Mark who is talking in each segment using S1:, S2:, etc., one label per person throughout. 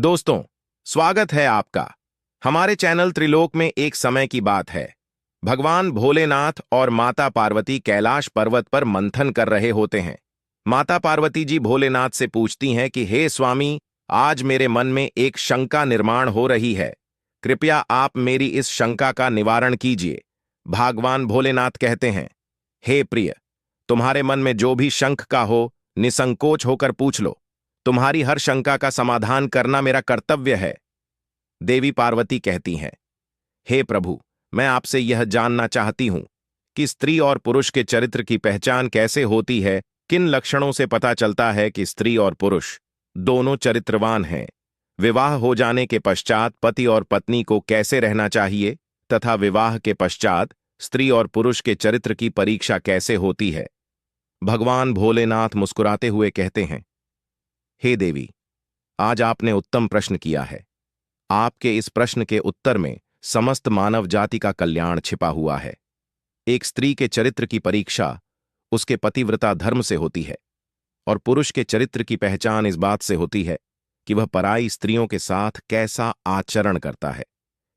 S1: दोस्तों, स्वागत है आपका हमारे चैनल त्रिलोक में। एक समय की बात है, भगवान भोलेनाथ और माता पार्वती कैलाश पर्वत पर मंथन कर रहे होते हैं। माता पार्वती जी भोलेनाथ से पूछती हैं कि हे स्वामी, आज मेरे मन में एक शंका निर्माण हो रही है, कृपया आप मेरी इस शंका का निवारण कीजिए। भगवान भोलेनाथ कहते हैं, हे प्रिय, तुम्हारे मन में जो भी शंका हो, निसंकोच होकर पूछ लो। तुम्हारी हर शंका का समाधान करना मेरा कर्तव्य है। देवी पार्वती कहती हैं, हे प्रभु, मैं आपसे यह जानना चाहती हूं कि स्त्री और पुरुष के चरित्र की पहचान कैसे होती है। किन लक्षणों से पता चलता है कि स्त्री और पुरुष दोनों चरित्रवान हैं? विवाह हो जाने के पश्चात पति और पत्नी को कैसे रहना चाहिए तथा विवाह के पश्चात स्त्री और पुरुष के चरित्र की परीक्षा कैसे होती है? भगवान भोलेनाथ मुस्कुराते हुए कहते हैं, हे देवी, आज आपने उत्तम प्रश्न किया है। आपके इस प्रश्न के उत्तर में समस्त मानव जाति का कल्याण छिपा हुआ है। एक स्त्री के चरित्र की परीक्षा उसके पतिव्रता धर्म से होती है और पुरुष के चरित्र की पहचान इस बात से होती है कि वह पराई स्त्रियों के साथ कैसा आचरण करता है।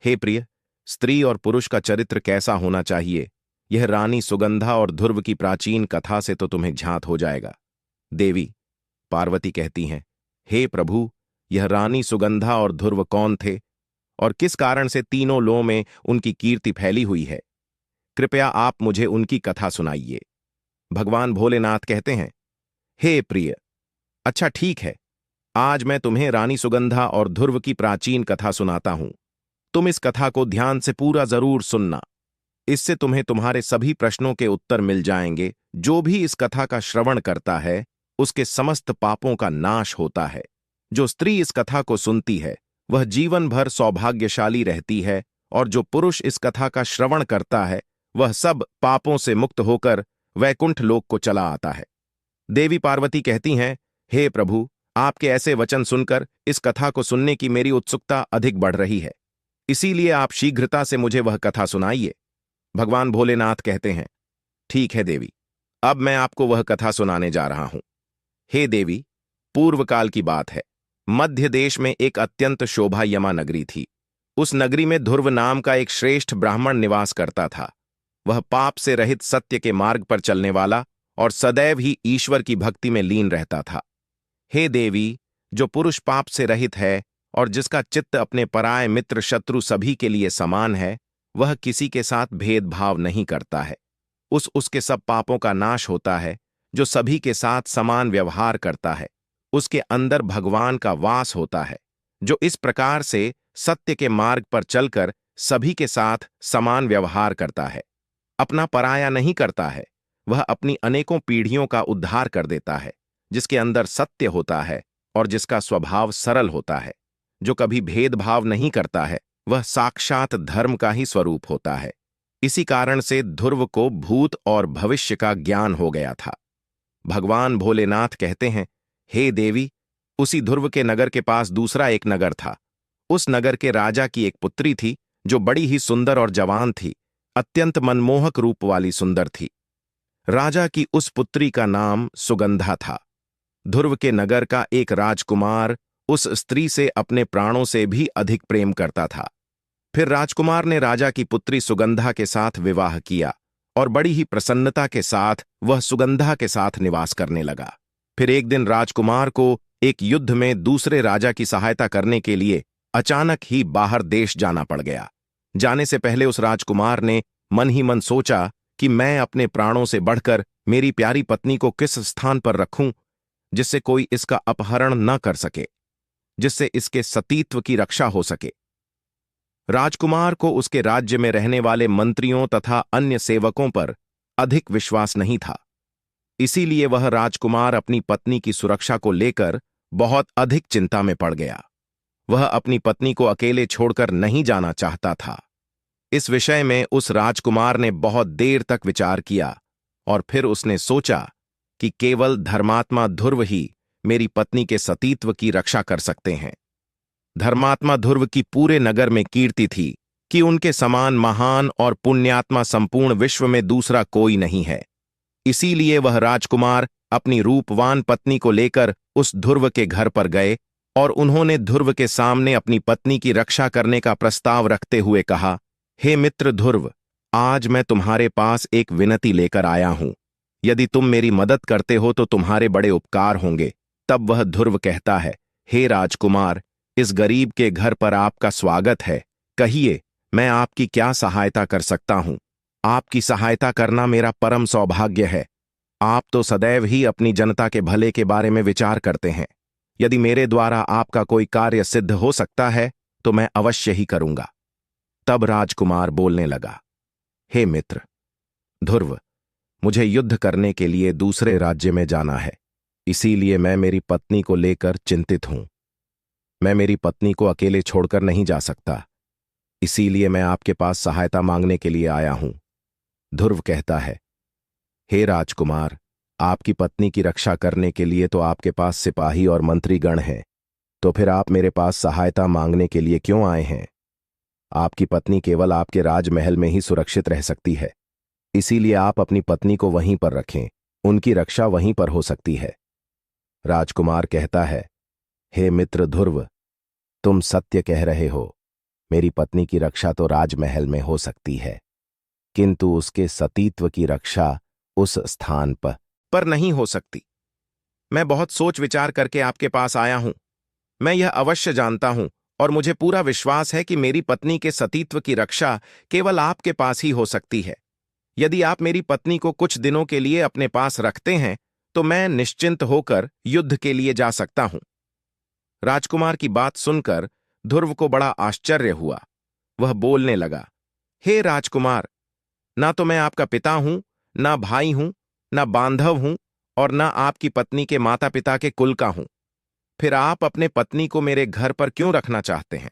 S1: हे प्रिय, स्त्री और पुरुष का चरित्र कैसा होना चाहिए, यह रानी सुगंधा और ध्रुव की प्राचीन कथा से तो तुम्हें ज्ञात हो जाएगा। देवी पार्वती कहती हैं, हे प्रभु, यह रानी सुगंधा और ध्रुव कौन थे और किस कारण से तीनों लों में उनकी कीर्ति फैली हुई है? कृपया आप मुझे उनकी कथा सुनाइए। भगवान भोलेनाथ कहते हैं, हे प्रिय, अच्छा ठीक है, आज मैं तुम्हें रानी सुगंधा और ध्रुव की प्राचीन कथा सुनाता हूं। तुम इस कथा को ध्यान से पूरा जरूर सुनना। इससे तुम्हें तुम्हारे सभी प्रश्नों के उत्तर मिल जाएंगे। जो भी इस कथा का श्रवण करता है उसके समस्त पापों का नाश होता है। जो स्त्री इस कथा को सुनती है वह जीवन भर सौभाग्यशाली रहती है और जो पुरुष इस कथा का श्रवण करता है वह सब पापों से मुक्त होकर वैकुंठ लोक को चला आता है। देवी पार्वती कहती हैं, हे प्रभु, आपके ऐसे वचन सुनकर इस कथा को सुनने की मेरी उत्सुकता अधिक बढ़ रही है, इसीलिए आप शीघ्रता से मुझे वह कथा सुनाइए। भगवान भोलेनाथ कहते हैं, ठीक है देवी, अब मैं आपको वह कथा सुनाने जा रहा हूं। हे देवी, पूर्व काल की बात है। मध्य देश में एक अत्यंत शोभायमा नगरी थी। उस नगरी में ध्रुव नाम का एक श्रेष्ठ ब्राह्मण निवास करता था। वह पाप से रहित सत्य के मार्ग पर चलने वाला और सदैव ही ईश्वर की भक्ति में लीन रहता था। हे देवी, जो पुरुष पाप से रहित है और जिसका चित्त अपने पराये मित्र शत्रु सभी के लिए समान है, वह किसी के साथ भेदभाव नहीं करता है। उसके सब पापों का नाश होता है। जो सभी के साथ समान व्यवहार करता है, उसके अंदर भगवान का वास होता है। जो इस प्रकार से सत्य के मार्ग पर चलकर सभी के साथ समान व्यवहार करता है, अपना पराया नहीं करता है, वह अपनी अनेकों पीढ़ियों का उद्धार कर देता है। जिसके अंदर सत्य होता है और जिसका स्वभाव सरल होता है, जो कभी भेदभाव नहीं करता है, वह साक्षात धर्म का ही स्वरूप होता है। इसी कारण से ध्रुव को भूत और भविष्य का ज्ञान हो गया था। भगवान भोलेनाथ कहते हैं, हे देवी, उसी ध्रुव के नगर के पास दूसरा एक नगर था। उस नगर के राजा की एक पुत्री थी जो बड़ी ही सुंदर और जवान थी, अत्यंत मनमोहक रूप वाली सुंदर थी। राजा की उस पुत्री का नाम सुगंधा था। ध्रुव के नगर का एक राजकुमार उस स्त्री से अपने प्राणों से भी अधिक प्रेम करता था। फिर राजकुमार ने राजा की पुत्री सुगंधा के साथ विवाह किया और बड़ी ही प्रसन्नता के साथ वह सुगंधा के साथ निवास करने लगा। फिर एक दिन राजकुमार को एक युद्ध में दूसरे राजा की सहायता करने के लिए अचानक ही बाहर देश जाना पड़ गया। जाने से पहले उस राजकुमार ने मन ही मन सोचा कि मैं अपने प्राणों से बढ़कर मेरी प्यारी पत्नी को किस स्थान पर रखूं जिससे कोई इसका अपहरण न कर सके, जिससे इसके सतीत्व की रक्षा हो सके। राजकुमार को उसके राज्य में रहने वाले मंत्रियों तथा अन्य सेवकों पर अधिक विश्वास नहीं था। इसीलिए वह राजकुमार अपनी पत्नी की सुरक्षा को लेकर बहुत अधिक चिंता में पड़ गया। वह अपनी पत्नी को अकेले छोड़कर नहीं जाना चाहता था। इस विषय में उस राजकुमार ने बहुत देर तक विचार किया और फिर उसने सोचा कि केवल धर्मात्मा ध्रुव ही मेरी पत्नी के सतीत्व की रक्षा कर सकते हैं। धर्मात्मा ध्रुव की पूरे नगर में कीर्ति थी कि उनके समान महान और पुण्यात्मा संपूर्ण विश्व में दूसरा कोई नहीं है। इसीलिए वह राजकुमार अपनी रूपवान पत्नी को लेकर उस ध्रुव के घर पर गए और उन्होंने ध्रुव के सामने अपनी पत्नी की रक्षा करने का प्रस्ताव रखते हुए कहा, हे मित्र ध्रुव, आज मैं तुम्हारे पास एक विनती लेकर आया हूं। यदि तुम मेरी मदद करते हो तो तुम्हारे बड़े उपकार होंगे। तब वह ध्रुव कहता है, हे राजकुमार, इस गरीब के घर पर आपका स्वागत है। कहिए, मैं आपकी क्या सहायता कर सकता हूं? आपकी सहायता करना मेरा परम सौभाग्य है। आप तो सदैव ही अपनी जनता के भले के बारे में विचार करते हैं। यदि मेरे द्वारा आपका कोई कार्य सिद्ध हो सकता है तो मैं अवश्य ही करूंगा। तब राजकुमार बोलने लगा, हे मित्र ध्रुव, मुझे युद्ध करने के लिए दूसरे राज्य में जाना है। इसीलिए मैं मेरी पत्नी को लेकर चिंतित हूं। मैं मेरी पत्नी को अकेले छोड़कर नहीं जा सकता। इसीलिए मैं आपके पास सहायता मांगने के लिए आया हूं। ध्रुव कहता है, हे राजकुमार, आपकी पत्नी की रक्षा करने के लिए तो आपके पास सिपाही और मंत्रीगण हैं। तो फिर आप मेरे पास सहायता मांगने के लिए क्यों आए हैं? आपकी पत्नी केवल आपके राजमहल में ही सुरक्षित रह सकती है। इसीलिए आप अपनी पत्नी को वहीं पर रखें। उनकी रक्षा वहीं पर हो सकती है। राजकुमार कहता है, हे मित्र ध्रुव, तुम सत्य कह रहे हो। मेरी पत्नी की रक्षा तो राजमहल में हो सकती है, किंतु उसके सतीत्व की रक्षा उस स्थान पर नहीं हो सकती। मैं बहुत सोच विचार करके आपके पास आया हूं। मैं यह अवश्य जानता हूं और मुझे पूरा विश्वास है कि मेरी पत्नी के सतीत्व की रक्षा केवल आपके पास ही हो सकती है। यदि आप मेरी पत्नी को कुछ दिनों के लिए अपने पास रखते हैं तो मैं निश्चिंत होकर युद्ध के लिए जा सकता हूं। राजकुमार की बात सुनकर ध्रुव को बड़ा आश्चर्य हुआ। वह बोलने लगा, हे राजकुमार, ना तो मैं आपका पिता हूं, ना भाई हूं, ना बांधव हूं और ना आपकी पत्नी के माता पिता के कुल का हूं। फिर आप अपने पत्नी को मेरे घर पर क्यों रखना चाहते हैं?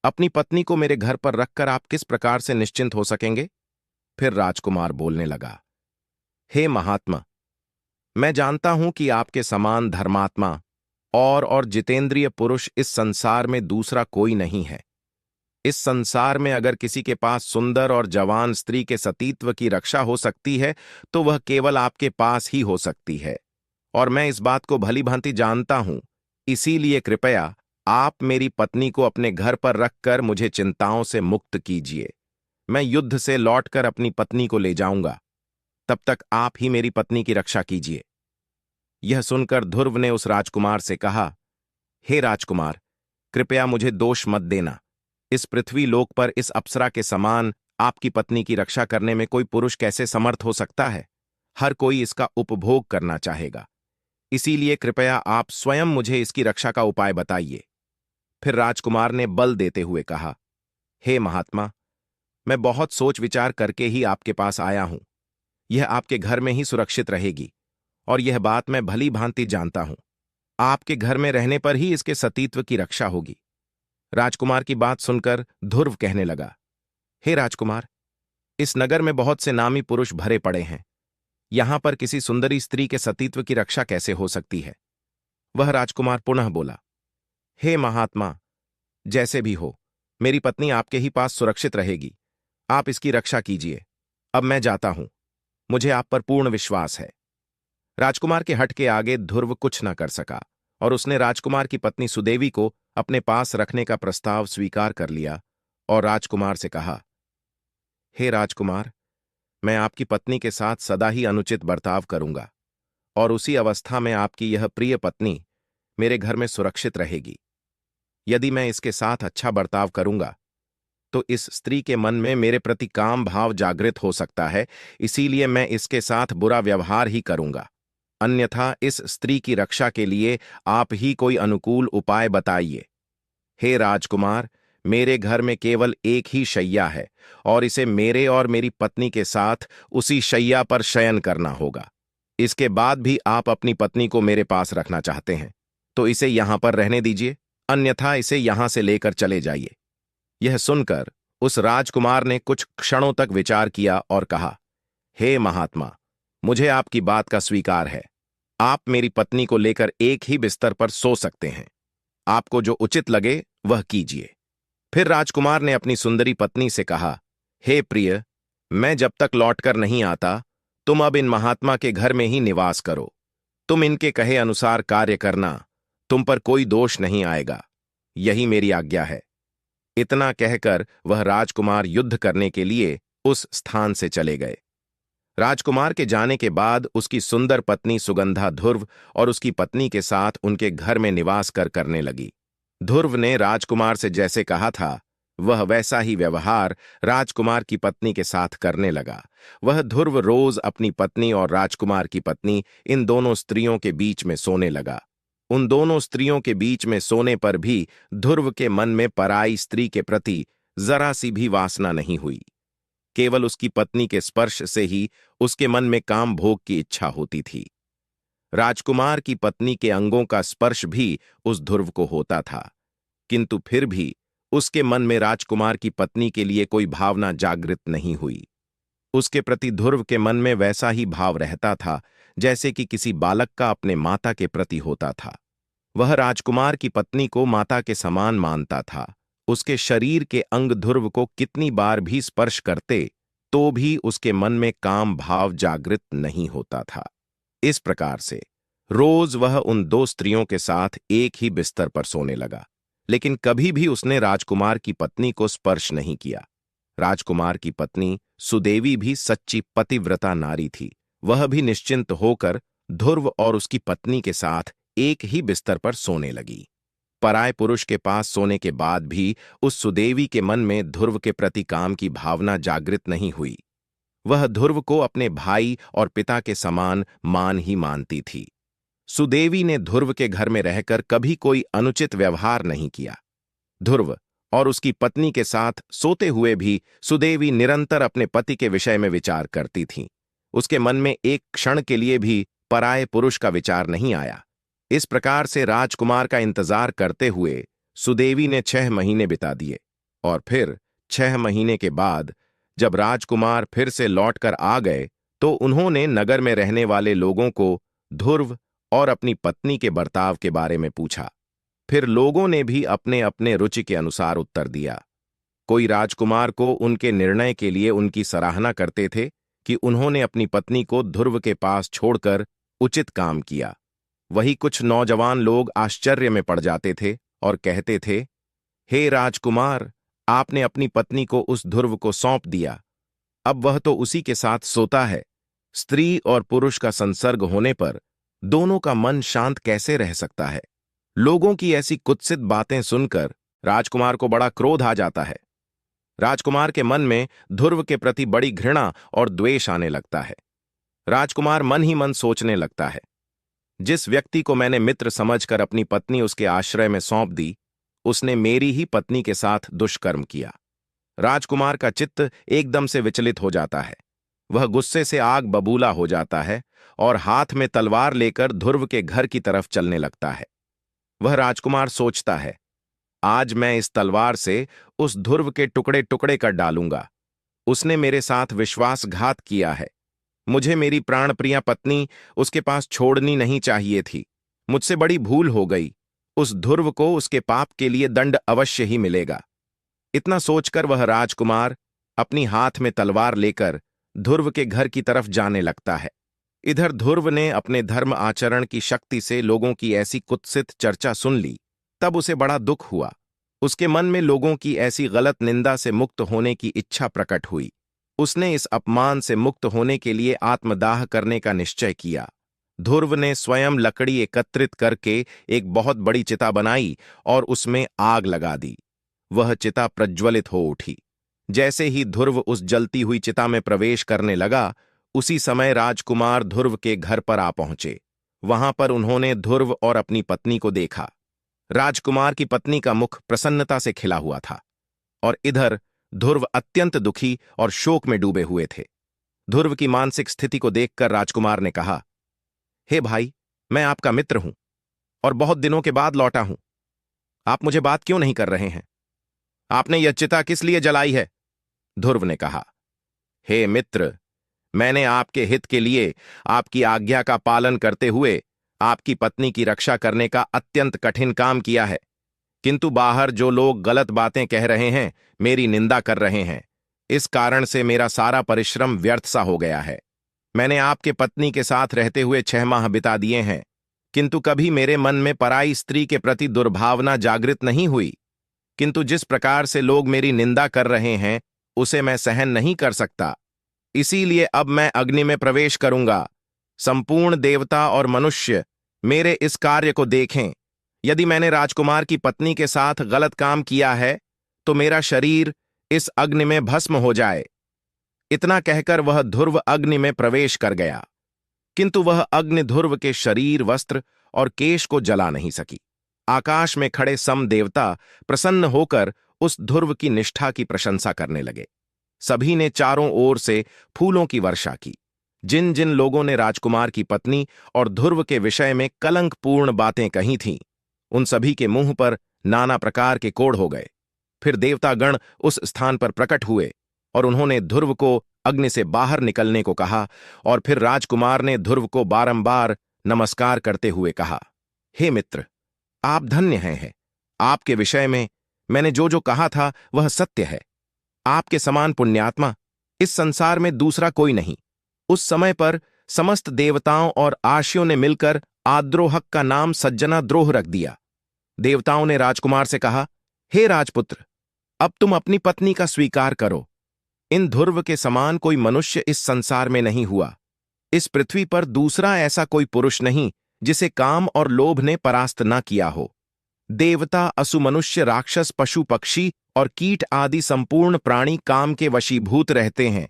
S1: अपनी पत्नी को मेरे घर पर रखकर आप किस प्रकार से निश्चिंत हो सकेंगे? फिर राजकुमार बोलने लगा, हे महात्मा, मैं जानता हूं कि आपके समान धर्मात्मा और जितेंद्रिय पुरुष इस संसार में दूसरा कोई नहीं है। इस संसार में अगर किसी के पास सुंदर और जवान स्त्री के सतीत्व की रक्षा हो सकती है तो वह केवल आपके पास ही हो सकती है, और मैं इस बात को भली भांति जानता हूं। इसीलिए कृपया आप मेरी पत्नी को अपने घर पर रखकर मुझे चिंताओं से मुक्त कीजिए। मैं युद्ध से लौटकर अपनी पत्नी को ले जाऊंगा। तब तक आप ही मेरी पत्नी की रक्षा कीजिए। यह सुनकर ध्रुव ने उस राजकुमार से कहा, हे राजकुमार, कृपया मुझे दोष मत देना। इस पृथ्वी लोक पर इस अप्सरा के समान आपकी पत्नी की रक्षा करने में कोई पुरुष कैसे समर्थ हो सकता है? हर कोई इसका उपभोग करना चाहेगा। इसीलिए कृपया आप स्वयं मुझे इसकी रक्षा का उपाय बताइए। फिर राजकुमार ने बल देते हुए कहा, हे महात्मा, मैं बहुत सोच विचार करके ही आपके पास आया हूं। यह आपके घर में ही सुरक्षित रहेगी, और यह बात मैं भली भांति जानता हूं। आपके घर में रहने पर ही इसके सतीत्व की रक्षा होगी। राजकुमार की बात सुनकर ध्रुव कहने लगा, हे राजकुमार, इस नगर में बहुत से नामी पुरुष भरे पड़े हैं। यहां पर किसी सुंदरी स्त्री के सतीत्व की रक्षा कैसे हो सकती है? वह राजकुमार पुनः बोला, हे महात्मा, जैसे भी हो, मेरी पत्नी आपके ही पास सुरक्षित रहेगी। आप इसकी रक्षा कीजिए। अब मैं जाता हूं। मुझे आप पर पूर्ण विश्वास है। राजकुमार के हट के आगे ध्रुव कुछ न कर सका, और उसने राजकुमार की पत्नी सुदेवी को अपने पास रखने का प्रस्ताव स्वीकार कर लिया और राजकुमार से कहा, हे राजकुमार, मैं आपकी पत्नी के साथ सदा ही अनुचित बर्ताव करूंगा, और उसी अवस्था में आपकी यह प्रिय पत्नी मेरे घर में सुरक्षित रहेगी। यदि मैं इसके साथ अच्छा बर्ताव करूंगा तो इस स्त्री के मन में मेरे प्रति काम भाव जागृत हो सकता है। इसीलिए मैं इसके साथ बुरा व्यवहार ही करूंगा। अन्यथा इस स्त्री की रक्षा के लिए आप ही कोई अनुकूल उपाय बताइए। हे राजकुमार, मेरे घर में केवल एक ही शैया है, और इसे मेरे और मेरी पत्नी के साथ उसी शैया पर शयन करना होगा। इसके बाद भी आप अपनी पत्नी को मेरे पास रखना चाहते हैं तो इसे यहां पर रहने दीजिए, अन्यथा इसे यहां से लेकर चले जाइए। यह सुनकर उस राजकुमार ने कुछ क्षणों तक विचार किया और कहा, हे महात्मा, मुझे आपकी बात का स्वीकार है। आप मेरी पत्नी को लेकर एक ही बिस्तर पर सो सकते हैं। आपको जो उचित लगे वह कीजिए। फिर राजकुमार ने अपनी सुंदरी पत्नी से कहा, हे प्रिय, मैं जब तक लौटकर नहीं आता तुम अब इन महात्मा के घर में ही निवास करो। तुम इनके कहे अनुसार कार्य करना, तुम पर कोई दोष नहीं आएगा, यही मेरी आज्ञा है। इतना कहकर वह राजकुमार युद्ध करने के लिए उस स्थान से चले गए। राजकुमार के जाने के बाद उसकी सुंदर पत्नी सुगंधा ध्रुव और उसकी पत्नी के साथ उनके घर में निवास करने लगी। ध्रुव ने राजकुमार से जैसे कहा था, वह वैसा ही व्यवहार राजकुमार की पत्नी के साथ करने लगा। वह ध्रुव रोज अपनी पत्नी और राजकुमार की पत्नी, इन दोनों स्त्रियों के बीच में सोने लगा। उन दोनों स्त्रियों के बीच में सोने पर भी ध्रुव के मन में पराई स्त्री के प्रति जरा सी भी वासना नहीं हुई। केवल उसकी पत्नी के स्पर्श से ही उसके मन में काम भोग की इच्छा होती थी। राजकुमार की पत्नी के अंगों का स्पर्श भी उस ध्रुव को होता था, किंतु फिर भी उसके मन में राजकुमार की पत्नी के लिए कोई भावना जागृत नहीं हुई। उसके प्रति ध्रुव के मन में वैसा ही भाव रहता था जैसे कि किसी बालक का अपने माता के प्रति होता था। वह राजकुमार की पत्नी को माता के समान मानता था। उसके शरीर के अंग ध्रुव को कितनी बार भी स्पर्श करते तो भी उसके मन में काम भाव जागृत नहीं होता था। इस प्रकार से रोज वह उन दो स्त्रियों के साथ एक ही बिस्तर पर सोने लगा, लेकिन कभी भी उसने राजकुमार की पत्नी को स्पर्श नहीं किया। राजकुमार की पत्नी सुदेवी भी सच्ची पतिव्रता नारी थी। वह भी निश्चिंत होकर ध्रुव और उसकी पत्नी के साथ एक ही बिस्तर पर सोने लगी। पराय पुरुष के पास सोने के बाद भी उस सुदेवी के मन में ध्रुव के प्रति काम की भावना जागृत नहीं हुई। वह ध्रुव को अपने भाई और पिता के समान मान ही मानती थी। सुदेवी ने ध्रुव के घर में रहकर कभी कोई अनुचित व्यवहार नहीं किया। ध्रुव और उसकी पत्नी के साथ सोते हुए भी सुदेवी निरंतर अपने पति के विषय में विचार करती थी। उसके मन में एक क्षण के लिए भी पराये पुरुष का विचार नहीं आया। इस प्रकार से राजकुमार का इंतजार करते हुए सुदेवी ने 6 महीने बिता दिए, और फिर 6 महीने के बाद जब राजकुमार फिर से लौटकर आ गए तो उन्होंने नगर में रहने वाले लोगों को ध्रुव और अपनी पत्नी के बर्ताव के बारे में पूछा। फिर लोगों ने भी अपने अपने रुचि के अनुसार उत्तर दिया। कोई राजकुमार को उनके निर्णय के लिए उनकी सराहना करते थे कि उन्होंने अपनी पत्नी को ध्रुव के पास छोड़कर उचित काम किया। वही कुछ नौजवान लोग आश्चर्य में पड़ जाते थे और कहते थे, हे राजकुमार, आपने अपनी पत्नी को उस ध्रुव को सौंप दिया, अब वह तो उसी के साथ सोता है। स्त्री और पुरुष का संसर्ग होने पर दोनों का मन शांत कैसे रह सकता है? लोगों की ऐसी कुत्सित बातें सुनकर राजकुमार को बड़ा क्रोध आ जाता है। राजकुमार के मन में ध्रुव के प्रति बड़ी घृणा और द्वेष आने लगता है। राजकुमार मन ही मन सोचने लगता है, जिस व्यक्ति को मैंने मित्र समझकर अपनी पत्नी उसके आश्रय में सौंप दी, उसने मेरी ही पत्नी के साथ दुष्कर्म किया। राजकुमार का चित्त एकदम से विचलित हो जाता है। वह गुस्से से आग बबूला हो जाता है और हाथ में तलवार लेकर ध्रुव के घर की तरफ चलने लगता है। वह राजकुमार सोचता है, आज मैं इस तलवार से उस ध्रुव के टुकड़े टुकड़े कर डालूंगा। उसने मेरे साथ विश्वासघात किया है। मुझे मेरी प्राणप्रिय पत्नी उसके पास छोड़नी नहीं चाहिए थी। मुझसे बड़ी भूल हो गई। उस ध्रुव को उसके पाप के लिए दंड अवश्य ही मिलेगा। इतना सोचकर वह राजकुमार अपनी हाथ में तलवार लेकर ध्रुव के घर की तरफ जाने लगता है। इधर ध्रुव ने अपने धर्म आचरण की शक्ति से लोगों की ऐसी कुत्सित चर्चा सुन ली, तब उसे बड़ा दुख हुआ। उसके मन में लोगों की ऐसी गलत निंदा से मुक्त होने की इच्छा प्रकट हुई। उसने इस अपमान से मुक्त होने के लिए आत्मदाह करने का निश्चय किया। ध्रुव ने स्वयं लकड़ी एकत्रित करके एक बहुत बड़ी चिता बनाई और उसमें आग लगा दी। वह चिता प्रज्वलित हो उठी। जैसे ही ध्रुव उस जलती हुई चिता में प्रवेश करने लगा, उसी समय राजकुमार ध्रुव के घर पर आ पहुंचे। वहां पर उन्होंने ध्रुव और अपनी पत्नी को देखा। राजकुमार की पत्नी का मुख प्रसन्नता से खिला हुआ था और इधर ध्रुव अत्यंत दुखी और शोक में डूबे हुए थे। ध्रुव की मानसिक स्थिति को देखकर राजकुमार ने कहा, हे भाई, मैं आपका मित्र हूं और बहुत दिनों के बाद लौटा हूं। आप मुझे बात क्यों नहीं कर रहे हैं? आपने यह चिता किस लिए जलाई है? ध्रुव ने कहा, हे मित्र, मैंने आपके हित के लिए आपकी आज्ञा का पालन करते हुए आपकी पत्नी की रक्षा करने का अत्यंत कठिन काम किया है, किंतु बाहर जो लोग गलत बातें कह रहे हैं, मेरी निंदा कर रहे हैं। इस कारण से मेरा सारा परिश्रम व्यर्थ सा हो गया है। मैंने आपके पत्नी के साथ रहते हुए 6 माह बिता दिए हैं, किंतु कभी मेरे मन में पराई स्त्री के प्रति दुर्भावना जागृत नहीं हुई। किंतु जिस प्रकार से लोग मेरी निंदा कर रहे हैं उसे मैं सहन नहीं कर सकता। इसीलिए अब मैं अग्नि में प्रवेश करूंगा। संपूर्ण देवता और मनुष्य मेरे इस कार्य को देखें। यदि मैंने राजकुमार की पत्नी के साथ गलत काम किया है तो मेरा शरीर इस अग्नि में भस्म हो जाए। इतना कहकर वह ध्रुव अग्नि में प्रवेश कर गया, किंतु वह अग्नि ध्रुव के शरीर, वस्त्र और केश को जला नहीं सकी। आकाश में खड़े सम देवता प्रसन्न होकर उस ध्रुव की निष्ठा की प्रशंसा करने लगे। सभी ने चारों ओर से फूलों की वर्षा की। जिन जिन लोगों ने राजकुमार की पत्नी और ध्रुव के विषय में कलंकपूर्ण बातें कही थीं, उन सभी के मुंह पर नाना प्रकार के कोढ़ हो गए। फिर देवतागण उस स्थान पर प्रकट हुए और उन्होंने ध्रुव को अग्नि से बाहर निकलने को कहा, और फिर राजकुमार ने ध्रुव को बारंबार नमस्कार करते हुए कहा, हे मित्र, आप धन्य हैं। आपके विषय में मैंने जो जो कहा था वह सत्य है। आपके समान पुण्यात्मा इस संसार में दूसरा कोई नहीं। उस समय पर समस्त देवताओं और आर्षियों ने मिलकर आद्रोहक का नाम सज्जना द्रोह रख दिया। देवताओं ने राजकुमार से कहा, हे राजपुत्र, अब तुम अपनी पत्नी का स्वीकार करो। इन ध्रुव के समान कोई मनुष्य इस संसार में नहीं हुआ। इस पृथ्वी पर दूसरा ऐसा कोई पुरुष नहीं जिसे काम और लोभ ने परास्त न किया हो। देवता, असु, मनुष्य, राक्षस, पशु, पक्षी और कीट आदि संपूर्ण प्राणी काम के वशीभूत रहते हैं।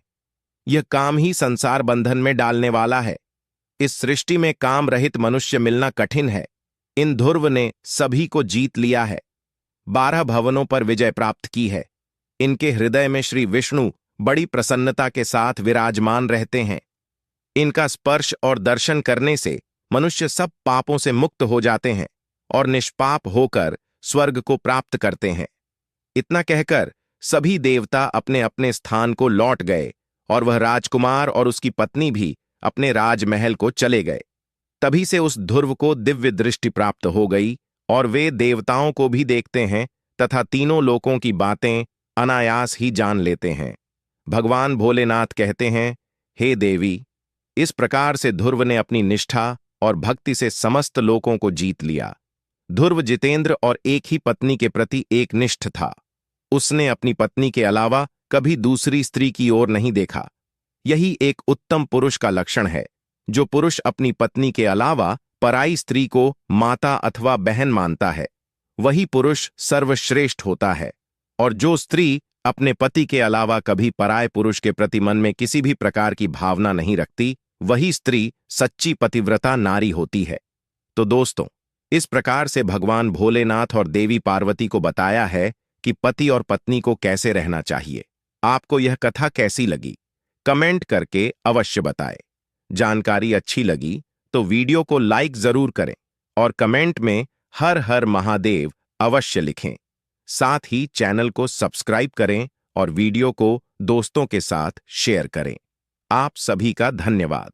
S1: यह काम ही संसार बंधन में डालने वाला है। इस सृष्टि में काम रहित मनुष्य मिलना कठिन है। इन ध्रुव ने सभी को जीत लिया है, 12 भवनों पर विजय प्राप्त की है। इनके हृदय में श्री विष्णु बड़ी प्रसन्नता के साथ विराजमान रहते हैं। इनका स्पर्श और दर्शन करने से मनुष्य सब पापों से मुक्त हो जाते हैं और निष्पाप होकर स्वर्ग को प्राप्त करते हैं। इतना कहकर सभी देवता अपने अपने स्थान को लौट गए और वह राजकुमार और उसकी पत्नी भी अपने राजमहल को चले गए। तभी से उस ध्रुव को दिव्य दृष्टि प्राप्त हो गई और वे देवताओं को भी देखते हैं तथा तीनों लोकों की बातें अनायास ही जान लेते हैं। भगवान भोलेनाथ कहते हैं, हे देवी, इस प्रकार से ध्रुव ने अपनी निष्ठा और भक्ति से समस्त लोकों को जीत लिया। ध्रुव जितेंद्र और एक ही पत्नी के प्रति एकनिष्ठ था। उसने अपनी पत्नी के अलावा कभी दूसरी स्त्री की ओर नहीं देखा। यही एक उत्तम पुरुष का लक्षण है। जो पुरुष अपनी पत्नी के अलावा पराई स्त्री को माता अथवा बहन मानता है, वही पुरुष सर्वश्रेष्ठ होता है। और जो स्त्री अपने पति के अलावा कभी पराये पुरुष के प्रति मन में किसी भी प्रकार की भावना नहीं रखती, वही स्त्री सच्ची पतिव्रता नारी होती है। तो दोस्तों, इस प्रकार से भगवान भोलेनाथ और देवी पार्वती को बताया है कि पति और पत्नी को कैसे रहना चाहिए। आपको यह कथा कैसी लगी? कमेंट करके अवश्य बताएं। जानकारी अच्छी लगी तो वीडियो को लाइक जरूर करें और कमेंट में हर हर महादेव अवश्य लिखें। साथ ही चैनल को सब्सक्राइब करें और वीडियो को दोस्तों के साथ शेयर करें। आप सभी का धन्यवाद।